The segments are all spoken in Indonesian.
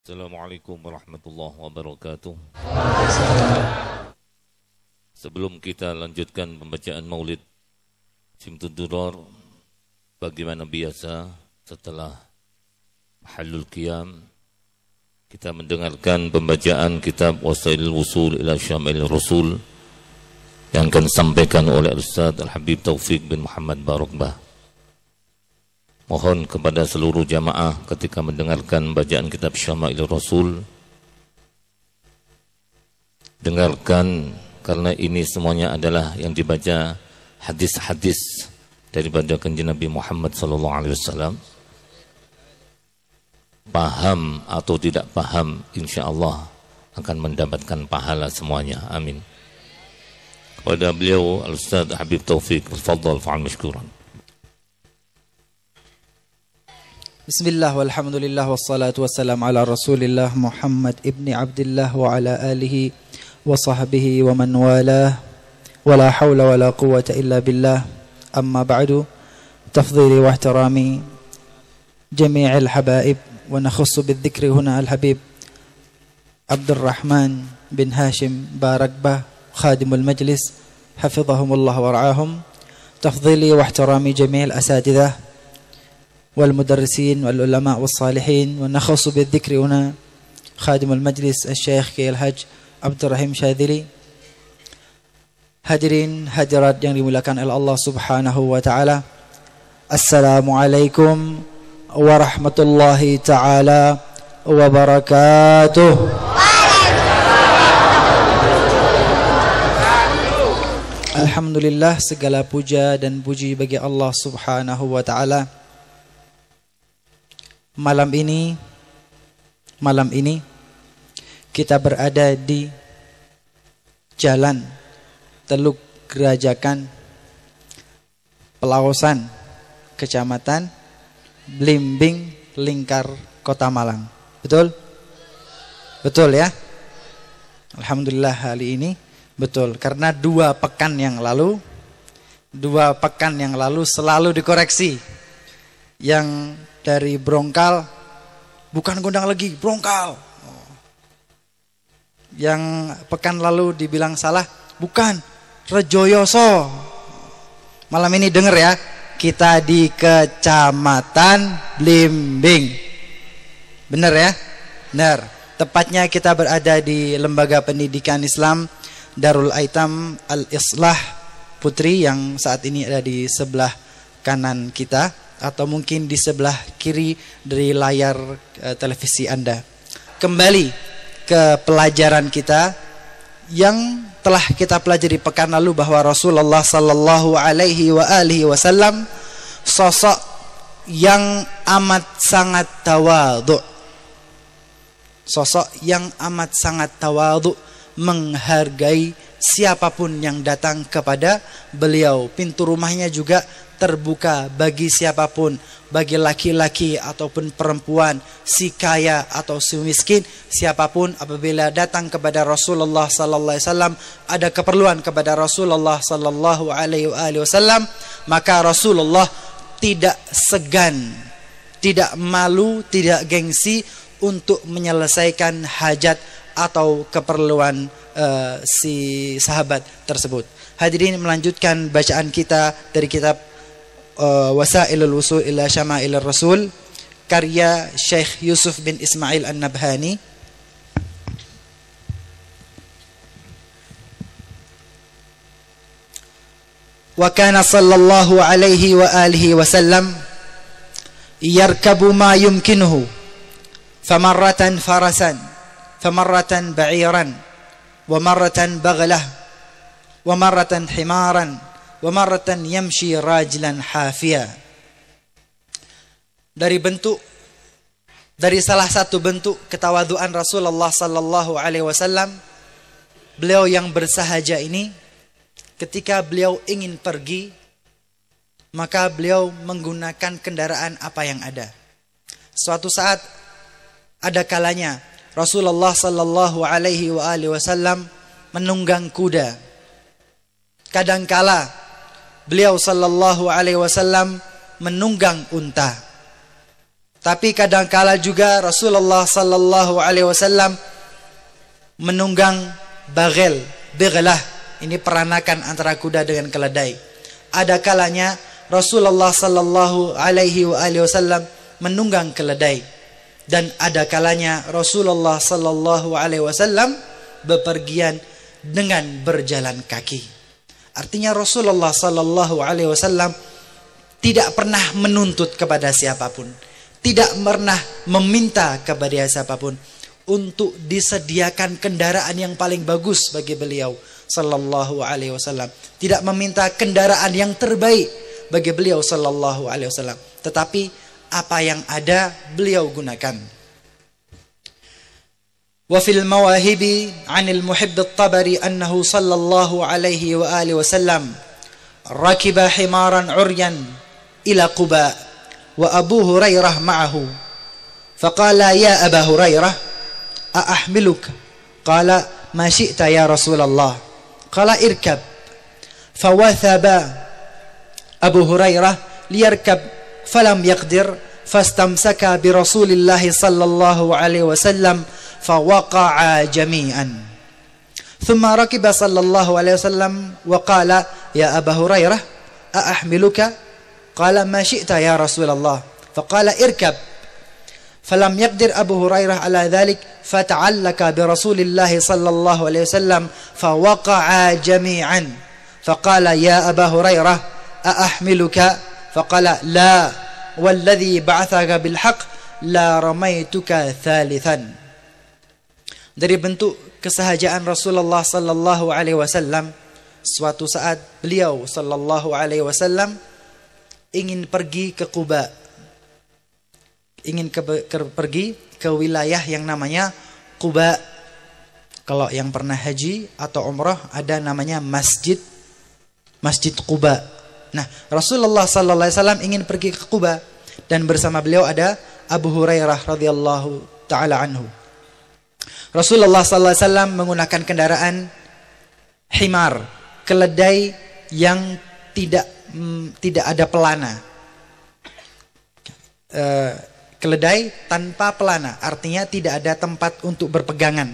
Assalamualaikum warahmatullahi wabarakatuh. Sebelum kita lanjutkan pembacaan maulid Simtud Durar, bagaimana biasa setelah Mahallul Qiyam kita mendengarkan pembacaan kitab Wasailul Wusul ila Syama'il Rasul yang akan disampaikan oleh Ustaz Al-Habib Taufik bin Muhammad Barakbah. Mohon kepada seluruh jamaah ketika mendengarkan bacaan kitab Syama'il Rasul, dengarkan, karena ini semuanya adalah yang dibaca hadis-hadis daripada kanjeng Nabi Muhammad SAW. Paham atau tidak paham, insya-Allah akan mendapatkan pahala semuanya. Amin. Kepada beliau Al-Ustaz Habib Taufik, tafadhal fa'al mashkuran. Bismillah walhamdulillah wassalatu wassalamu ala rasulillah Muhammad ibni Abdillah wa ala alihi wa sahbihi wa man walah wa la hawla wa la quwwata illa billah. Amma ba'du, tafdhili wa ihtirami jami'il habaib wa nakhussu bidhikri huna al-habib Abdurrahman bin Hashim Barakbah khadimul majlis hafizahumullah wa ra'ahum. Tafdhili wa ihtirami jami'il asatidah والمدرسين والعلماء والصالحين ونخص بالذكر هنا خادم المجلس الشيخ كي الحاج عبد الرحيم Syadzili. Hadirin hadirat yang dimuliakan oleh Allah Subhanahu wa taala. Assalamualaikum warahmatullahi taala wabarakatuh. Alhamdulillah, segala puja dan puji bagi Allah Subhanahu wa taala. Malam ini kita berada di Jalan Teluk Gerajakan, Pelausan, Kecamatan Blimbing, Lingkar, Kota Malang. Betul? Betul ya? Alhamdulillah hari ini betul, karena 2 pekan yang lalu selalu dikoreksi. Yang dari Brongkal, bukan Gondang lagi, Brongkal. Yang pekan lalu dibilang salah, bukan, Rejoyoso. Malam ini dengar ya, kita di Kecamatan Blimbing. Benar ya? Benar. Tepatnya kita berada di Lembaga Pendidikan Islam Darul Aitam Al-Islah Putri, yang saat ini ada di sebelah kanan kita, atau mungkin di sebelah kiri dari layar televisi Anda. Kembali ke pelajaran kita yang telah kita pelajari pekan lalu, bahwa Rasulullah sallallahu alaihi wasallam sosok yang amat sangat tawadhu. Sosok yang amat sangat tawadhu, menghargai siapapun yang datang kepada beliau. Pintu rumahnya juga terbuka bagi siapapun, bagi laki-laki ataupun perempuan, si kaya atau si miskin, siapapun apabila datang kepada Rasulullah sallallahu alaihi wasallam, ada keperluan kepada Rasulullah sallallahu alaihi wasallam, maka Rasulullah tidak segan, tidak malu, tidak gengsi untuk menyelesaikan hajat atau keperluan si sahabat tersebut. Hadirin, melanjutkan bacaan kita dari kitab Wasailul Wusul ila Syama'il Rasul karya Syekh Yusuf bin Ismail An-Nabhani. Wa kana sallallahu alaihi wa alihi wasallam yarkabu ma yumkinuhu, famarratan farasan, famarratan ba'iran, wa marratan baghlah, wa marratan himaran, wa marratan yamshi rajlan hafiya. Dari salah satu bentuk ketawaduan Rasulullah sallallahu alaihi wasallam, beliau yang bersahaja ini, ketika beliau ingin pergi, maka beliau menggunakan kendaraan apa yang ada. Suatu saat ada kalanya Rasulullah sallallahu alaihi wasallam menunggang kuda. Kadangkala beliau sallallahu alaihi wasallam menunggang unta. Tapi kadangkala juga Rasulullah sallallahu alaihi wasallam menunggang bagel, beglah. Ini peranakan antara kuda dengan keledai. Ada kalanya Rasulullah sallallahu alaihi wasallam menunggang keledai, dan ada kalanya Rasulullah sallallahu alaihi wasallam bepergian dengan berjalan kaki. Artinya Rasulullah sallallahu alaihi wasallam tidak pernah menuntut kepada siapapun, tidak pernah meminta kepada siapapun untuk disediakan kendaraan yang paling bagus bagi beliau sallallahu alaihi wasallam. Tidak meminta kendaraan yang terbaik bagi beliau sallallahu alaihi wasallam, tetapi apa yang ada beliau gunakan. Wa fil mawahibi 'anil Muhibb at-Tabari annahu sallallahu alaihi wa alihi wasallam rakiba himaran 'uryan ila Quba wa Abu Hurairah ma'ahu faqala ya Aba Hurairah a'ahmiluka qala ma syi'ta ya Rasulullah qala irkab fawathaba Abu Hurairah liyarkab falam yaqdir fastamsaka bi Rasulillah sallallahu alaihi wasallam fawaqa'a jami'an thumma rakiba sallallahu alaihi wasallam wa qala ya Aba Hurairah a'ahmiluka qala ma syi'ta ya Rasulullah faqala irkab falam yaqdir Abu Hurairah ala dhalik fata'allaka bi Rasulillah sallallahu alaihi wasallam fawaqa'a jami'an faqala ya Aba Hurairah a'ahmiluka faqala la walladhi ba'athaka bil haqq la ramaituka thalithan. Dari bentuk kesahajaan Rasulullah sallallahu alaihi wasallam, suatu saat beliau sallallahu alaihi wasallam ingin pergi ke Quba, ingin pergi ke wilayah yang namanya Quba. Kalau yang pernah haji atau umrah ada namanya Masjid Quba. Nah, Rasulullah sallallahu alaihi wasallam ingin pergi ke Quba dan bersama beliau ada Abu Hurairah radhiyallahu taala anhu. Rasulullah sallallahu alaihi wasallam menggunakan kendaraan himar, keledai yang tidak ada pelana. Keledai tanpa pelana, artinya tidak ada tempat untuk berpegangan.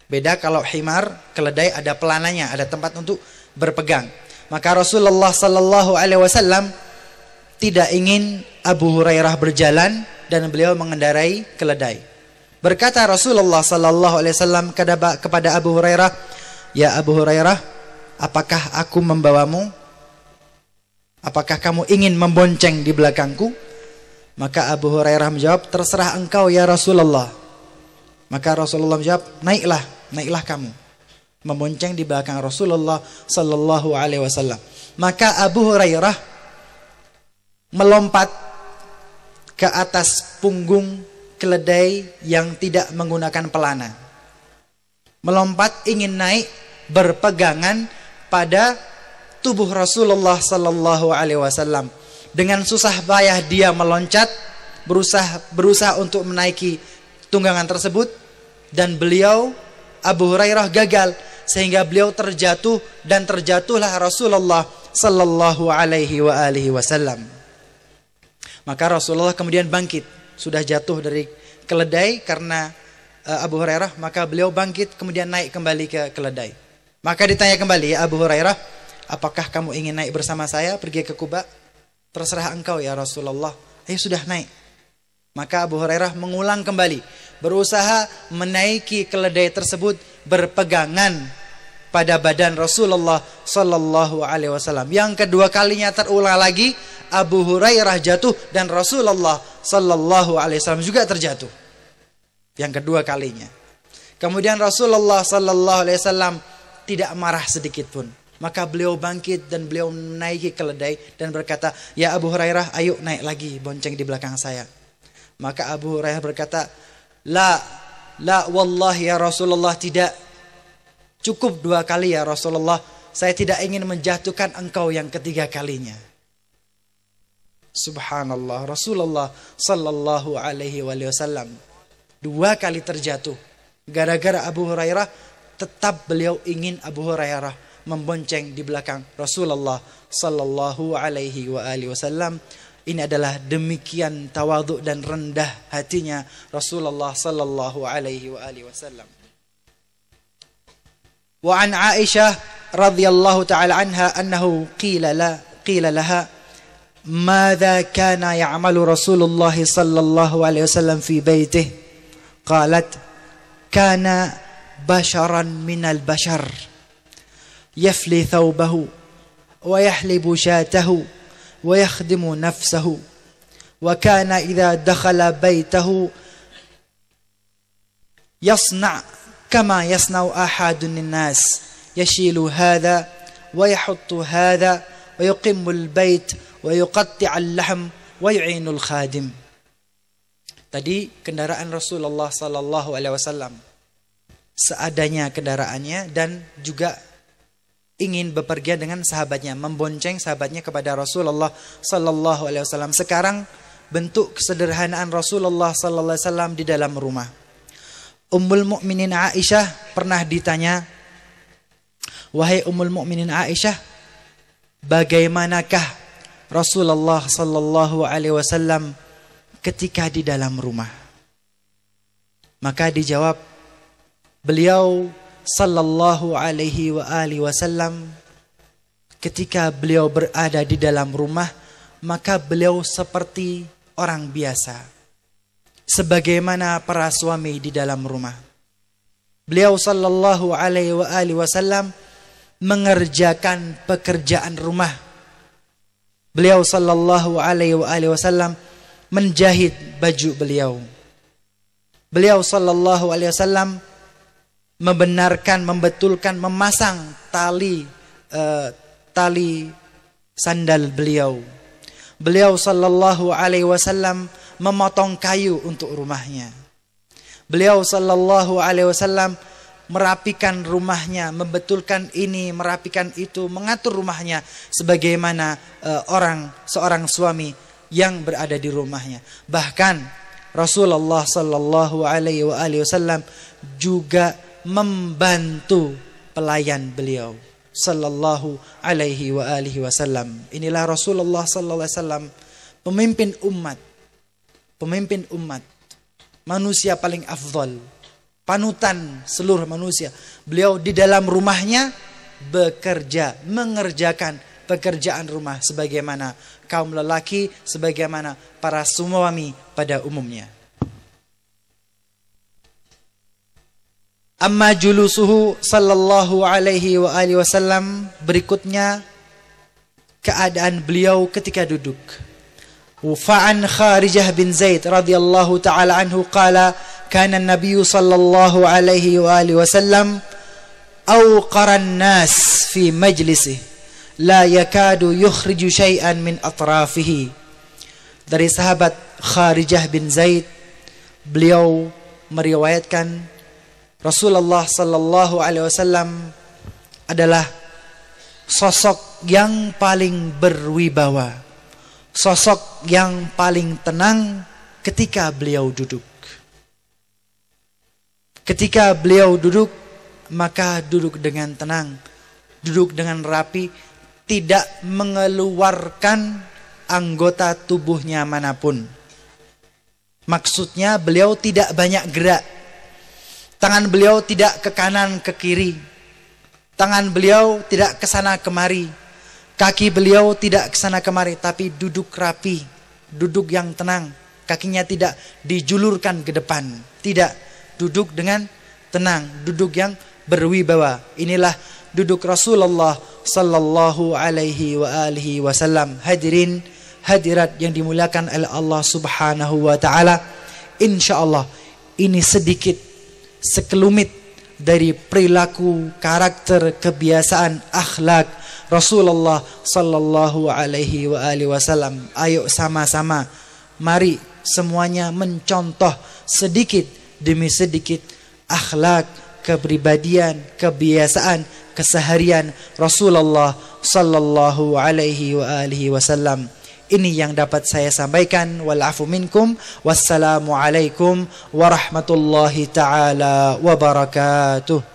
Beda kalau himar, keledai ada pelananya, ada tempat untuk berpegang. Maka Rasulullah sallallahu alaihi wasallam tidak ingin Abu Hurairah berjalan dan beliau mengendarai keledai. Berkata Rasulullah sallallahu alaihi wasallam kepada Abu Hurairah, "Ya Abu Hurairah, apakah aku membawamu? Apakah kamu ingin membonceng di belakangku?" Maka Abu Hurairah menjawab, "Terserah engkau ya Rasulullah." Maka Rasulullah menjawab, "Naiklah kamu." Membonceng di belakang Rasulullah sallallahu alaihi wasallam. Maka Abu Hurairah melompat ke atas punggung keledai yang tidak menggunakan pelana. Melompat ingin naik berpegangan pada tubuh Rasulullah sallallahu alaihi wasallam. Dengan susah payah dia meloncat, berusaha untuk menaiki tunggangan tersebut, dan beliau Abu Hurairah gagal sehingga beliau terjatuh, dan terjatuhlah Rasulullah sallallahu alaihi wasallam. Maka Rasulullah kemudian bangkit, sudah jatuh dari keledai karena Abu Hurairah, maka beliau bangkit kemudian naik kembali ke keledai. Maka ditanya kembali, "Ya Abu Hurairah, apakah kamu ingin naik bersama saya pergi ke Quba?" "Terserah engkau ya Rasulullah." "Ayo sudah naik." Maka Abu Hurairah mengulang kembali, berusaha menaiki keledai tersebut berpegangan pada badan Rasulullah sallallahu alaihi wasallam. Yang kedua kalinya terulang lagi, Abu Hurairah jatuh dan Rasulullah sallallahu alaihi wasallam juga terjatuh. Yang kedua kalinya. Kemudian Rasulullah sallallahu alaihi wasallam tidak marah sedikit pun. Maka beliau bangkit dan beliau menaiki keledai dan berkata, "Ya Abu Hurairah, ayo naik lagi, bonceng di belakang saya." Maka Abu Hurairah berkata, La wallahi ya Rasulullah, tidak. Cukup 2 kali ya Rasulullah. Saya tidak ingin menjatuhkan engkau yang ketiga kalinya." Subhanallah, Rasulullah sallallahu alaihi wasallam 2 kali terjatuh. Gara-gara Abu Hurairah, tetap beliau ingin Abu Hurairah membonceng di belakang Rasulullah sallallahu alaihi wasallam. Ini adalah demikian tawadhu dan rendah hatinya Rasulullah sallallahu alaihi wasallam. Wa an Aisyah radhiyallahu ta'ala anha annahu qila laha madza kana ya'malu Rasulullah sallallahu alaihi wasallam fi baitihi qalat kana basharan minal bashar yafli thawbahu wa yahlibu shatahu ويخدم نفسه وكان إذا دخل بيته يصنع كما يصنع أحد الناس يشيل هذا ويحط هذا ويقم البيت ويقطع اللحم ويعين الخادم. Tadi kendaraan Rasulullah sallallahu alaihi wasallam seadanya kendaraannya dan juga ingin bepergian dengan sahabatnya, membonceng sahabatnya kepada Rasulullah sallallahu alaihi wasallam. Sekarang bentuk kesederhanaan Rasulullah sallallahu alaihi wasallam di dalam rumah. Ummul Mukminin Aisyah pernah ditanya, "Wahai Ummul Mukminin Aisyah, bagaimanakah Rasulullah sallallahu alaihi wasallam ketika di dalam rumah?" Maka dijawab beliau sallallahu alaihi wasallam, ketika beliau berada di dalam rumah, maka beliau seperti orang biasa, sebagaimana para suami di dalam rumah. Beliau sallallahu alaihi wasallam mengerjakan pekerjaan rumah. Beliau sallallahu alaihi wasallam menjahit baju beliau. Beliau sallallahu alaihi wasallam membenarkan, membetulkan, memasang tali sandal beliau. Beliau sallallahu alaihi wasallam memotong kayu untuk rumahnya. Beliau sallallahu alaihi wasallam merapikan rumahnya, membetulkan ini, merapikan itu, mengatur rumahnya sebagaimana seorang suami yang berada di rumahnya. Bahkan Rasulullah sallallahu alaihi wasallam juga membantu pelayan beliau sallallahu alaihi wasallam. Inilah Rasulullah sallallahu alaihi wasallam, pemimpin umat, manusia paling afdal, panutan seluruh manusia. Beliau di dalam rumahnya bekerja, mengerjakan pekerjaan rumah sebagaimana kaum lelaki, sebagaimana para suami pada umumnya. Amma julusuhu sallallahu alaihi wasallam, berikutnya keadaan beliau ketika duduk. Fa'an Kharijah bin Zaid radhiyallahu ta'ala anhu qala kana an-nabiy sallallahu alaihi wasallam awqaran nas fi majlisihi la yakadu yukhriju syai'an min atrafihi. Dari sahabat Kharijah bin Zaid, beliau meriwayatkan Rasulullah sallallahu alaihi wasallam adalah sosok yang paling berwibawa, sosok yang paling tenang ketika beliau duduk. Ketika beliau duduk, maka duduk dengan tenang, duduk dengan rapi, tidak mengeluarkan anggota tubuhnya manapun. Maksudnya beliau tidak banyak gerak. Tangan beliau tidak ke kanan ke kiri. Tangan beliau tidak ke sana kemari. Kaki beliau tidak ke sana kemari, tapi duduk rapi, duduk yang tenang. Kakinya tidak dijulurkan ke depan. Tidak, duduk dengan tenang, duduk yang berwibawa. Inilah duduk Rasulullah sallallahu alaihi wasallam. Hadirin hadirat yang dimuliakan oleh Allah Subhanahu wa taala. Insyaallah ini sedikit sekelumit dari perilaku, karakter, kebiasaan, akhlak Rasulullah sallallahu alaihi wasallam. Ayo sama-sama, mari semuanya mencontoh sedikit demi sedikit akhlak, kepribadian, kebiasaan, keseharian Rasulullah sallallahu alaihi wasallam. Ini yang dapat saya sampaikan. Wal-afu minkum. Wassalamualaikum warahmatullahi ta'ala wabarakatuh.